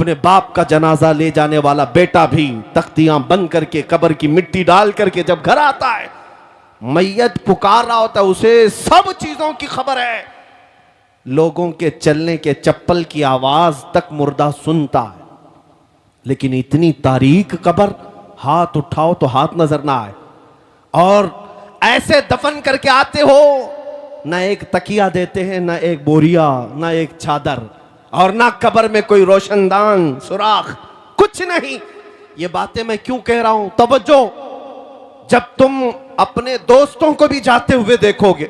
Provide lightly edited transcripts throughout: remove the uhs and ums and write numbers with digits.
अपने बाप का जनाजा ले जाने वाला बेटा भी तख्तियां बंद करके कब्र की मिट्टी डाल करके जब घर आता है, मैयत पुकार रहा होता है, उसे सब चीजों की खबर है। लोगों के चलने के चप्पल की आवाज तक मुर्दा सुनता है, लेकिन इतनी तारीक कब्र, हाथ उठाओ तो हाथ नजर ना आए। और ऐसे दफन करके आते हो, ना एक तकिया देते हैं, ना एक बोरिया, ना एक चादर, और ना कब्र में कोई रोशनदान सुराख, कुछ नहीं। ये बातें मैं क्यों कह रहा हूं? तवज्जो, जब तुम अपने दोस्तों को भी जाते हुए देखोगे,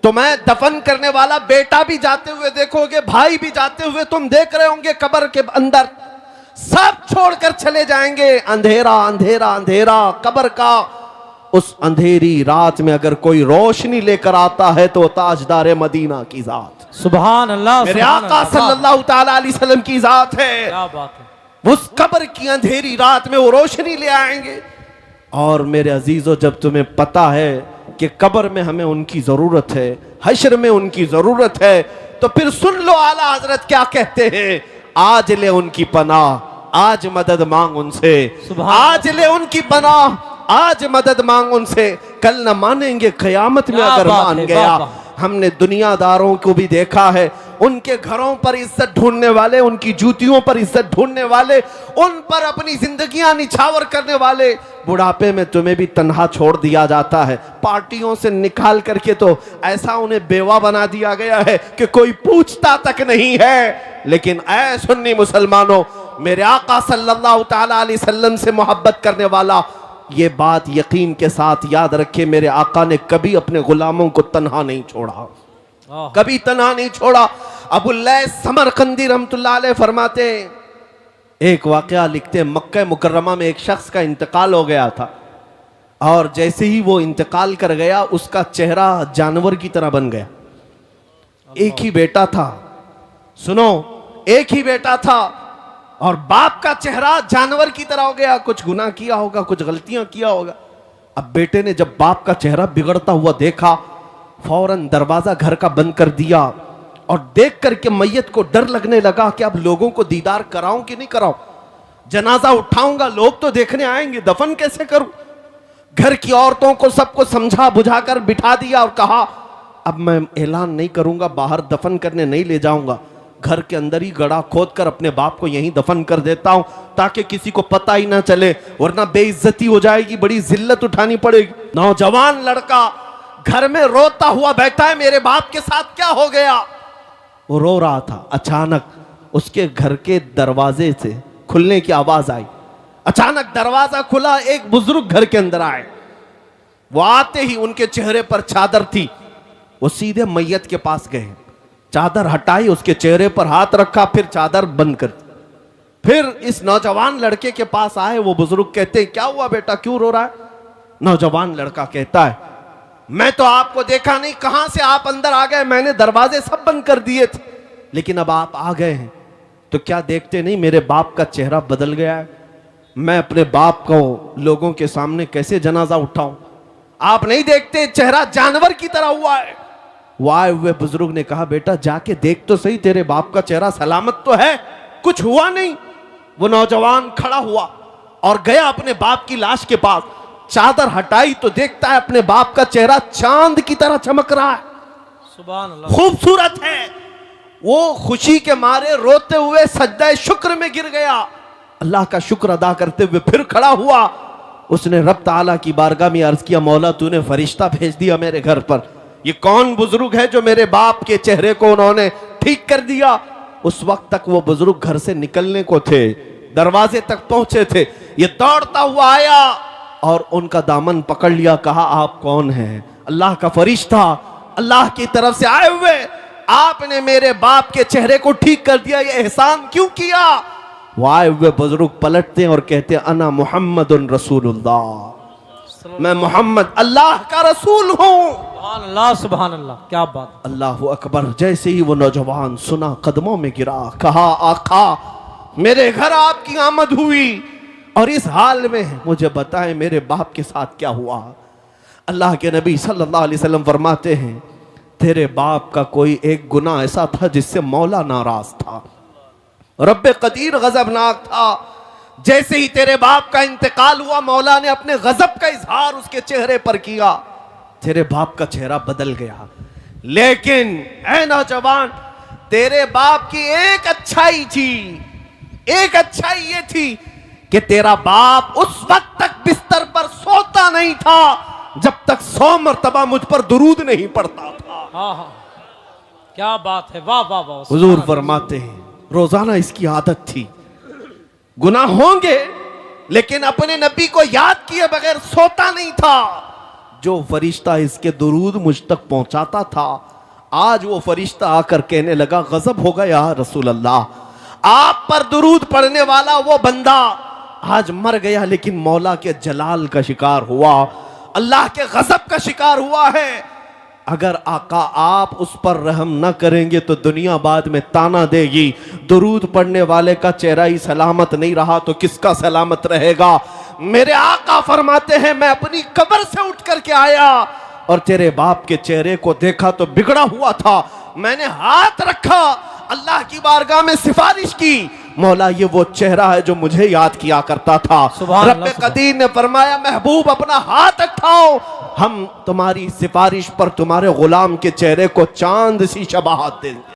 तो मैं दफन करने वाला बेटा भी जाते हुए देखोगे, भाई भी जाते हुए तुम देख रहे होंगे, कब्र के अंदर सब छोड़कर चले जाएंगे। अंधेरा अंधेरा अंधेरा कब्र का। उस अंधेरी रात में अगर कोई रोशनी लेकर आता है तो ताजदार मदीना की जात, सुभान अल्लाह, मेरे आका सल्लल्लाहु ताला अलैहि वसल्लम की जात है। क्या बात है। उस कब्र की अंधेरी रात में वो रोशनी ले आएंगे। और मेरे अजीजों, जब तुम्हें पता है कि कब्र में हमें उनकी जरूरत है, हश्र में उनकी जरूरत है, तो फिर सुन लो आला हजरत क्या कहते हैं, आज ले उनकी पनाह, आज मदद मांग उनसे, आज ले उनकी पनाह, आज मदद मांग उनसे, कल न मानेंगे कयामत में अगर मान गया। हमने दुनियादारों को भी देखा है, उनके घरों पर इज्जत ढूंढने वाले, उनकी जूतियों पर इज्जत ढूंढने वाले, उन पर अपनी जिंदगियां निछावर करने वाले, बुढ़ापे में तुम्हें भी तन्हा छोड़ दिया जाता है। पार्टियों से निकाल करके तो ऐसा उन्हें बेवा बना दिया गया है कि कोई पूछता तक नहीं है। लेकिन ऐ सुन्नी मुसलमानों, मेरे आका सल्लल्लाहु ताला अलैहि वसल्लम से मोहब्बत करने वाला ये बात यकीन के साथ याद रखे, मेरे आका ने कभी अपने गुलामों को तन्हा नहीं छोड़ा, कभी तन्हा नहीं छोड़ा। अबुल्लैस समरकंदी रहमतुल्लाह अलैह फरमाते, एक वाकया लिखते, मक्का मुकर्रमा में एक शख्स का इंतकाल हो गया था, और जैसे ही वो इंतकाल कर गया उसका चेहरा जानवर की तरह बन गया। एक ही बेटा था, सुनो, एक ही बेटा था, और बाप का चेहरा जानवर की तरह हो गया। कुछ गुनाह किया होगा, कुछ गलतियां किया होगा। अब बेटे ने जब बाप का चेहरा बिगड़ता हुआ देखा, फौरन दरवाजा घर का बंद कर दिया, और देख करके मैयत को डर लगने लगा कि अब लोगों को दीदार कराऊं कि नहीं कराऊं, जनाजा उठाऊंगा, लोग तो देखने आएंगे, दफन कैसे करूं। घर की औरतों को सबको समझा बुझाकर बिठा दिया और कहा, अब मैं ऐलान नहीं करूंगा, बाहर दफन करने नहीं ले जाऊंगा, घर के अंदर ही गड़ा खोद कर अपने बाप को यहीं दफन कर देता हूं, ताकि किसी को पता ही ना चले, वरना बेइज्जती हो जाएगी, बड़ी जिल्लत उठानी पड़ेगी। नौजवान लड़का घर में रोता हुआ बैठा है, मेरे बाप के साथ क्या हो गया? वो रो रहा था। अचानक उसके घर के दरवाजे से खुलने की आवाज आई। अचानक दरवाजा खुला, एक बुजुर्ग घर के अंदर आए। वो आते ही उनके चेहरे पर चादर थी, वो सीधे मैयत के पास गए, चादर हटाई, उसके चेहरे पर हाथ रखा, फिर चादर बंद कर दी। फिर इस नौजवान लड़के के पास आए। वो बुजुर्ग कहते हैं, क्या हुआ बेटा, क्यों रो रहा है? नौजवान लड़का कहता है, मैं तो आपको देखा नहीं, कहां से आप अंदर आ गए? मैंने दरवाजे सब बंद कर दिए थे, लेकिन अब आप आ गए हैं तो क्या देखते नहीं मेरे बाप का चेहरा बदल गया है? मैं अपने बाप को लोगों के सामने कैसे जनाजा उठाऊं? आप नहीं देखते चेहरा जानवर की तरह हुआ है। वाह हुए बुजुर्ग ने कहा, बेटा जाके देख तो सही, तेरे बाप का चेहरा सलामत तो है, कुछ हुआ नहीं। वो नौजवान खड़ा हुआ और गया अपने बाप की लाश के पास, चादर हटाई तो देखता है अपने बाप का चेहरा चांद की तरह चमक रहा है, सुभान अल्लाह, खूबसूरत है। वो खुशी के मारे रोते हुए सज्जाए शुक्र में गिर गया, अल्लाह का शुक्र अदा करते हुए फिर खड़ा हुआ। उसने रब ताला की बारगाह में अर्ज किया, मौला तूने फरिश्ता भेज दिया मेरे घर पर, ये कौन बुजुर्ग है जो मेरे बाप के चेहरे को उन्होंने ठीक कर दिया? उस वक्त तक वो बुजुर्ग घर से निकलने को थे, दरवाजे तक पहुंचे थे। ये दौड़ता हुआ आया और उनका दामन पकड़ लिया, कहा आप कौन हैं? अल्लाह का फरिश्ता, अल्लाह की तरफ से आए हुए, आपने मेरे बाप के चेहरे को ठीक कर दिया, ये एहसान क्यों किया? वो आए हुए बुजुर्ग पलटते हैं और कहते हैं, अना मुहम्मदुन रसूलुल्लाह, मैं मोहम्मद अल्लाह का रसूल हूं। सुभान अल्लाह, सुभान अल्लाह, क्या बात। अल्लाह अकबर। जैसे ही वो नौजवान सुना, कदमों में गिरा, कहा आका मेरे घर आपकी आमद हुई और इस हाल में मुझे बताएं मेरे बाप के साथ क्या हुआ? अल्लाह के नबी सल्लल्लाहु अलैहि वसल्लम फरमाते हैं, तेरे बाप का कोई एक गुनाह ऐसा था जिससे मौला नाराज था, रब्बे कदीर गजबनाक था। जैसे ही तेरे बाप का इंतकाल हुआ, मौला ने अपने गजब का इजहार उसके चेहरे पर किया, तेरे बाप का चेहरा बदल गया। लेकिन ऐ नौजवान, तेरे बाप की एक अच्छाई थी, एक अच्छाई ये थी कि तेरा बाप उस वक्त तक बिस्तर पर सोता नहीं था जब तक 100 मरतबा मुझ पर दुरूद नहीं पड़ता था। हाँ हाँ, क्या बात है, वाह वाह वाह। हुजूर फरमाते हैं रोजाना इसकी आदत थी। गुनाह होंगे लेकिन अपने नबी को याद किए बगैर सोता नहीं था। जो फरिश्ता इसके दुरूद मुझ तक पहुंचाता था, आज वो फरिश्ता आकर कहने लगा गजब हो गया या रसूल अल्लाह, आप पर दुरूद पढ़ने वाला वो बंदा आज मर गया लेकिन मौला के जलाल का शिकार हुआ, अल्लाह के गजब का शिकार हुआ है। अगर आका आप उस पर रहम न करेंगे तो दुनिया बाद में ताना देगी, दुरूद पढ़ने वाले का चेहरा ही सलामत नहीं रहा तो किसका सलामत रहेगा। मेरे आका फरमाते हैं मैं अपनी कब्र से उठ करके आया और तेरे बाप के चेहरे को देखा तो बिगड़ा हुआ था। मैंने हाथ रखा, अल्लाह की बारगाह में सिफारिश की, मौला ये वो चेहरा है जो मुझे याद किया करता था। रब्बे कदीर ने फरमाया महबूब अपना हाथ उठाओ, हम तुम्हारी सिफारिश पर तुम्हारे गुलाम के चेहरे को चांद सी शबाहत देंगे।